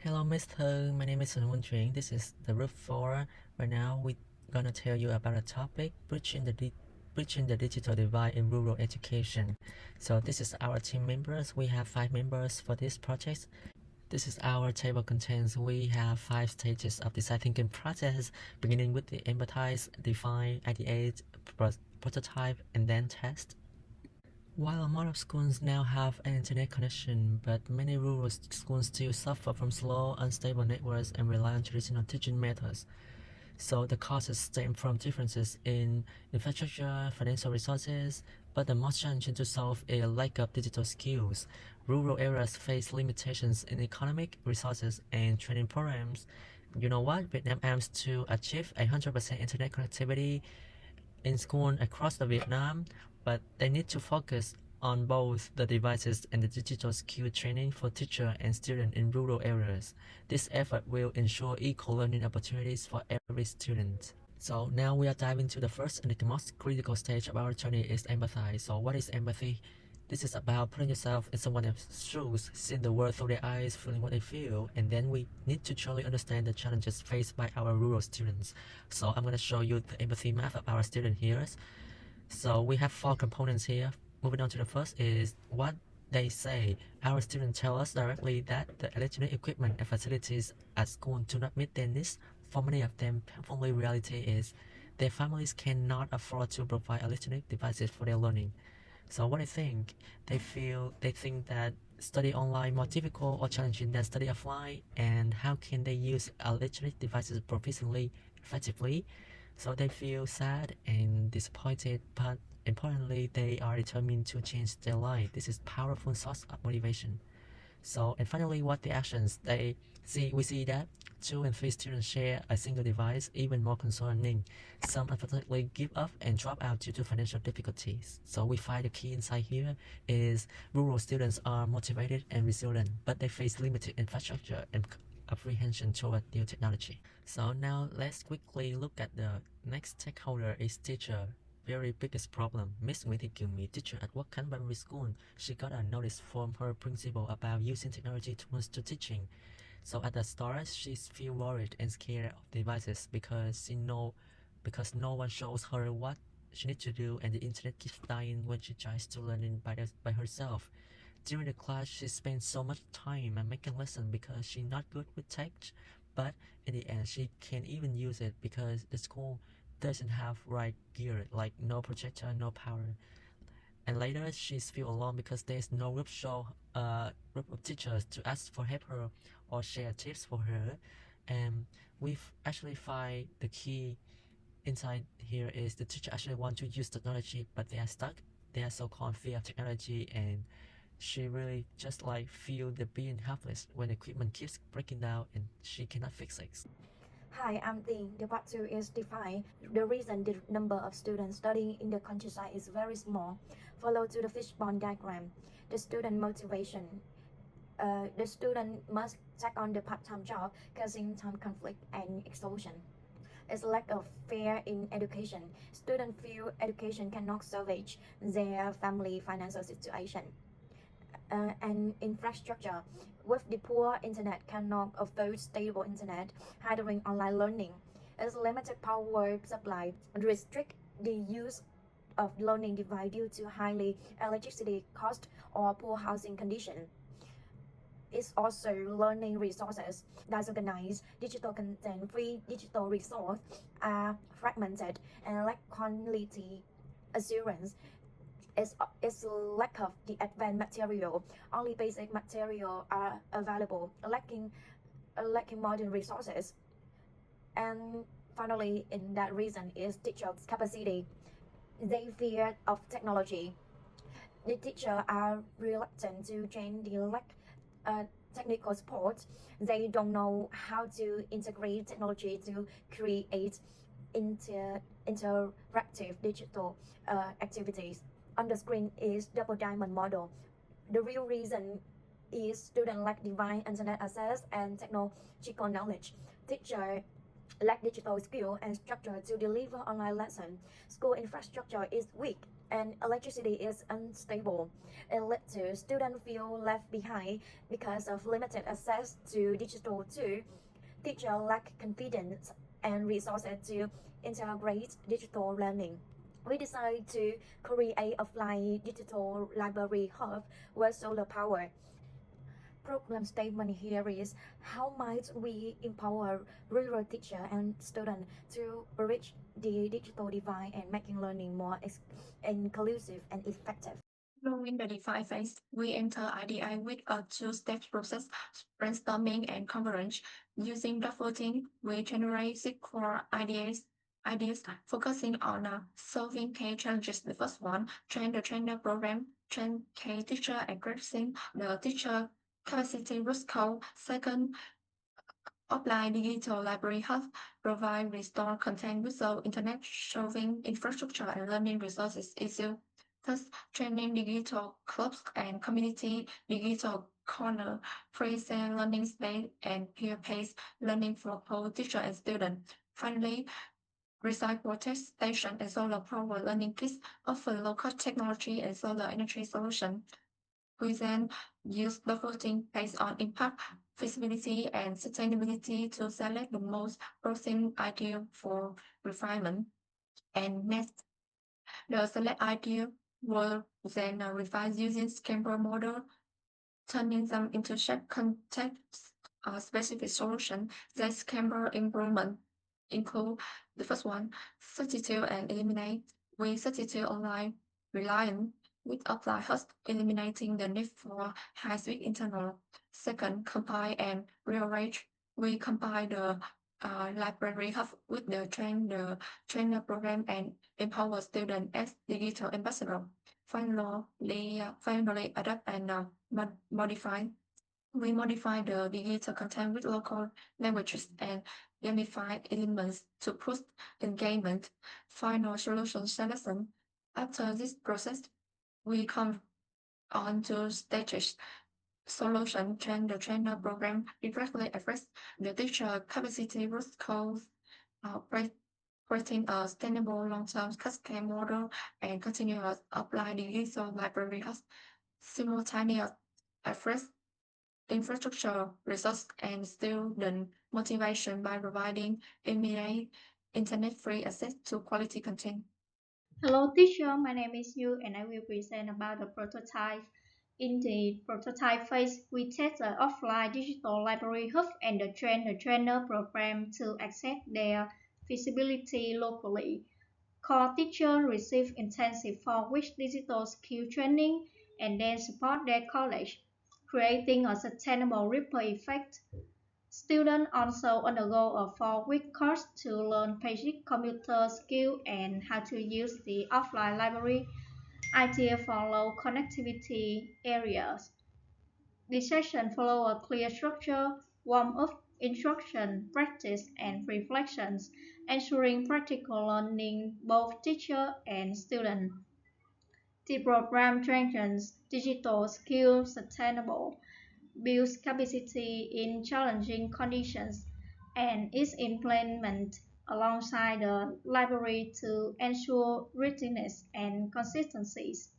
Hello, Mr. My name is Huỳnh Văn Truyển. This is the group 4. Right now, we're gonna tell you about a topic: bridging the digital divide in rural education. So this is our team members. We have 5 members for this project. This is our table contents. We have 5 stages of design thinking process, beginning with the empathize, define, ideate, prototype, and then test. While a lot of schools now have an internet connection, but many rural schools still suffer from slow, unstable networks and rely on traditional teaching methods. So the causes stem from differences in infrastructure, financial resources, but the most challenging to solve is a lack of digital skills. Rural areas face limitations in economic resources and training programs. You know what? Vietnam aims to achieve 100% internet connectivity in schools across the Vietnam, but they need to focus on both the devices and the digital skill training for teacher and student in rural areas. This effort will ensure equal learning opportunities for every student. So now we are diving into the first and the most critical stage of our journey is empathy. So what is empathy? This is about putting yourself in someone else's shoes, seeing the world through their eyes, feeling what they feel, and then we need to truly understand the challenges faced by our rural students. So I'm going to show you the empathy map of our student here. So we have 4 components here. Moving on to the first is what they say. Our students tell us directly that the electronic equipment and facilities at school do not meet their needs. For many of them, painfully reality is their families cannot afford to provide electronic devices for their learning. So what they think that study online more difficult or challenging than study offline, and how can they use electronic devices proficiently, effectively? So they feel sad and disappointed, but importantly, they are determined to change their life. This is powerful source of motivation. So, and finally, what the actions we see that 2 and 3 students share a single device, even more concerning. Some unfortunately give up and drop out due to financial difficulties. So we find the key insight here is rural students are motivated and resilient, but they face limited infrastructure and apprehension toward new technology. So now let's quickly look at the next stakeholder is teacher. Very biggest problem. Miss Nguyễn Thị Kiều My, teacher at Quốc Khánh Primary School, she got a notice from her principal about using technology tools to teaching. So at the start, she feel worried and scared of devices because no one shows her what she needs to do, and the internet keeps dying when she tries to learn it by herself. During the class, she spends so much time making lessons because she's not good with tech, but in the end, she can't even use it because the school doesn't have right gear, like no projector, no power. And later, she's feel alone because there's no group of teachers to ask for help her or share tips for her. And we've actually find the key inside here is the teacher actually want to use technology, but they are stuck. They are so-called fear of technology, and she really just like feel the being helpless when equipment keeps breaking down and she cannot fix it. Hi, I'm Tiên. The part 2 is define the reason the number of students studying in the countryside is very small. Follow to the fishbone diagram. The student motivation. The student must take on the part-time job, causing time conflict and exhaustion. It's lack of fair in education. Students feel education cannot salvage their family financial situation. And infrastructure. With the poor internet cannot afford stable internet, hindering online learning. Its limited power supply restrict the use of learning device due to highly electricity cost or poor housing condition. It's also learning resources. Disorganized digital content, free digital resource are fragmented and lack quality assurance. It's lack of the advanced material. Only basic material are available, lacking modern resources. And finally, in that reason is teachers' capacity. They fear of technology. The teachers are reluctant to train the lack technical support. They don't know how to integrate technology to create interactive digital activities. On the screen is double diamond model. The real reason is student lack divine internet access and technological knowledge. Teacher lack digital skill and structure to deliver online lesson. School infrastructure is weak. and electricity is unstable. It led to students feel left behind because of limited access to digital tools. Teachers lack confidence and resources to integrate digital learning. We decided to create offline digital library hub with solar power. Problem statement here is how might we empower rural teacher and student to bridge the digital divide and making learning more inclusive and effective. During the define phase, we enter IDI with a two-step process, brainstorming and convergence. Using the voting, we generate six core ideas focusing on solving key challenges. The first one, train the trainer program, train key teacher addressing the teacher capacity root cause. Second, offline digital library hub provide restore content without internet showing infrastructure and learning resources issue. Thus, training digital clubs and community digital corner, free learning space, and peer-paced learning for both teacher and student. Finally, recycle test station and solar power learning kits offer local technology and solar energy solution. We then use the voting based on impact, feasibility, and sustainability to select the most promising idea for refinement. And next, the select idea will then revised using Scamper model, turning them into shared context specific solution. The Scamper improvement include the first one, substitute and eliminate. We substitute online reliant with apply host, eliminating the need for high-speed internal. Second, compile and rearrange. We compile the library hub with the trainer program and empower students as digital ambassador. Finally adapt and modify. We modify the digital content with local languages and gamify elements to boost engagement. Final solution selection. After this process, we come on to stages. Solution train the trainer program directly address the teacher capacity root cause, creating a sustainable long-term cascade model and continuous apply the user library as simultaneous address infrastructure, resource, and student motivation by providing immediate internet-free access to quality content. Hello teacher, my name is Yu and I will present about the prototype. In the prototype phase, we test the offline digital library hub and the trainer program to access their feasibility locally. Core teachers receive intensive 4 week digital skill training and then support their college, creating a sustainable ripple effect. Students also undergo a 4 week course to learn basic computer skills and how to use the offline library, ideal for low connectivity areas. This session follows a clear structure, warm-up, instruction, practice, and reflections, ensuring practical learning both teacher and student. The program strengthens digital skills sustainable, builds capacity in challenging conditions, and is implemented alongside the library to ensure readiness and consistencies.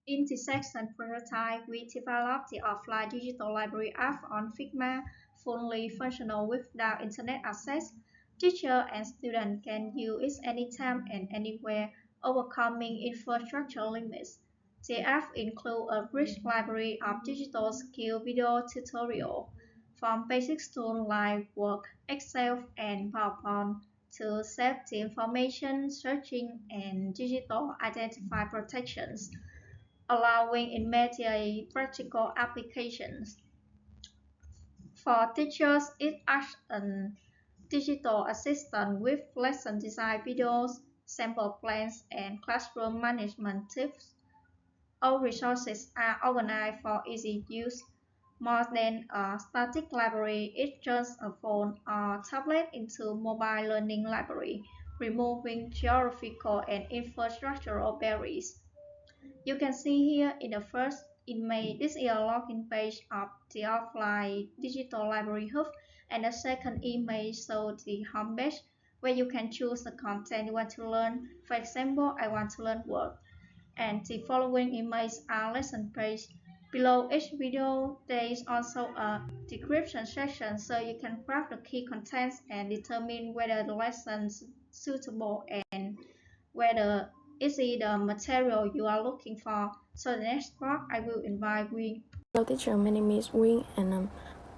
In the section prototype, we developed the offline digital library app on Figma, fully functional without internet access. Teacher and student can use it anytime and anywhere, overcoming infrastructure limits. The app includes a rich library of digital skill video tutorial, from basic tools like Word, Excel, and PowerPoint to safety information, searching, and digital identity protections, allowing immediate practical applications. For teachers, it acts as a digital assistant with lesson design videos, sample plans, and classroom management tips. All resources are organized for easy use. More than a static library, it turns a phone or tablet into mobile learning library, removing geographical and infrastructural barriers. You can see here in the first image, this is a login page of the offline digital library hub, and the second image shows the homepage where you can choose the content you want to learn. For example, I want to learn Word, and the following images are lesson page. Below each video, there is also a description section, so you can grab the key contents and determine whether the lesson is suitable and whether is it the material you are looking for. So the next part, I will invite Quyên. Hello teacher, my name is Quyên, and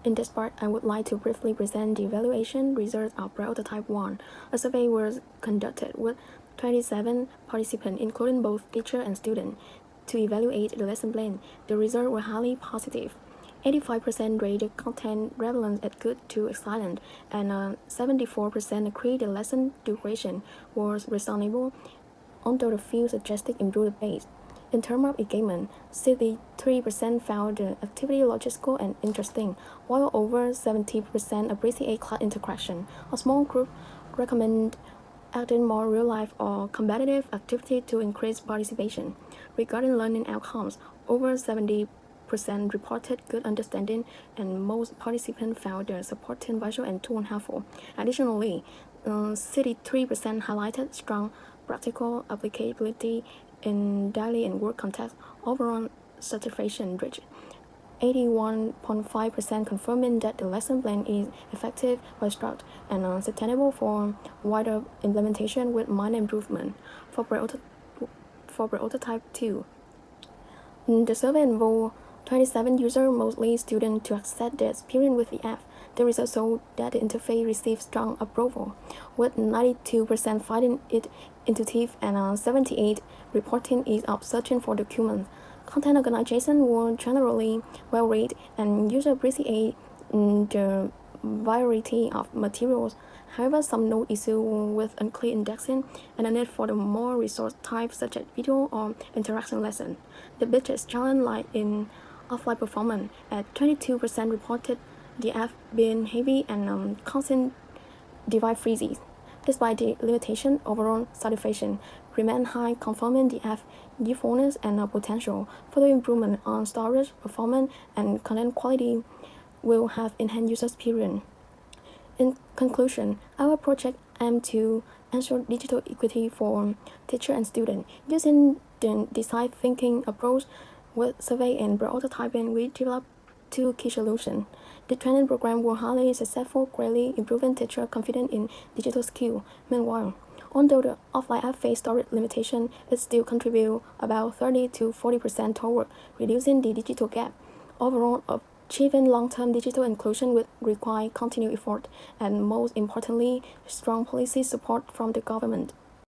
in this part, I would like to briefly present the evaluation results of Prototype 1. A survey was conducted with 27 participants, including both teacher and student, to evaluate the lesson plan. The results were highly positive. 85% rated content relevance at good to excellent, and 74% agreed the lesson duration was reasonable, although the few suggested improved pace. In terms of engagement, 63% found the activity logical and interesting, while over 70% appreciate class interaction. A small group recommend adding more real-life or competitive activity to increase participation. Regarding learning outcomes, over 70% reported good understanding, and most participants found the supporting visual and tool helpful. Additionally, 63% highlighted strong practical applicability in daily and work context. Overall satisfaction reached 81.5%, confirming that the lesson plan is effective, well structured, and sustainable for wider implementation with minor improvement. For Prototype 2, the survey involved 27 users, mostly students, to assess their experience with the app. The results showed that the interface received strong approval, with 92% finding it intuitive and 78% reporting ease of searching for documents. Content organization were generally well rated, and users appreciate the variety of materials. However, some note issue with unclear indexing and the need for the more resource types such as video or interaction lesson. The biggest challenge lies in offline performance, as 22% reported the app being heavy and constant device freezes. Despite the limitation, overall satisfaction remained high, confirming the app's usefulness and potential. Further improvement on storage, performance, and content quality will have enhanced user experience. In conclusion, our project aims to ensure digital equity for teacher and student. Using the design thinking approach with survey and prototyping, we developed two key solutions. The training program was highly successful, greatly improving teacher confidence in digital skill. Meanwhile, although the offline app faced storage limitation, it still contributes about 30 to 40% toward reducing the digital gap. Overall, achieving long-term digital inclusion will require continued effort and, most importantly, strong policy support from the government.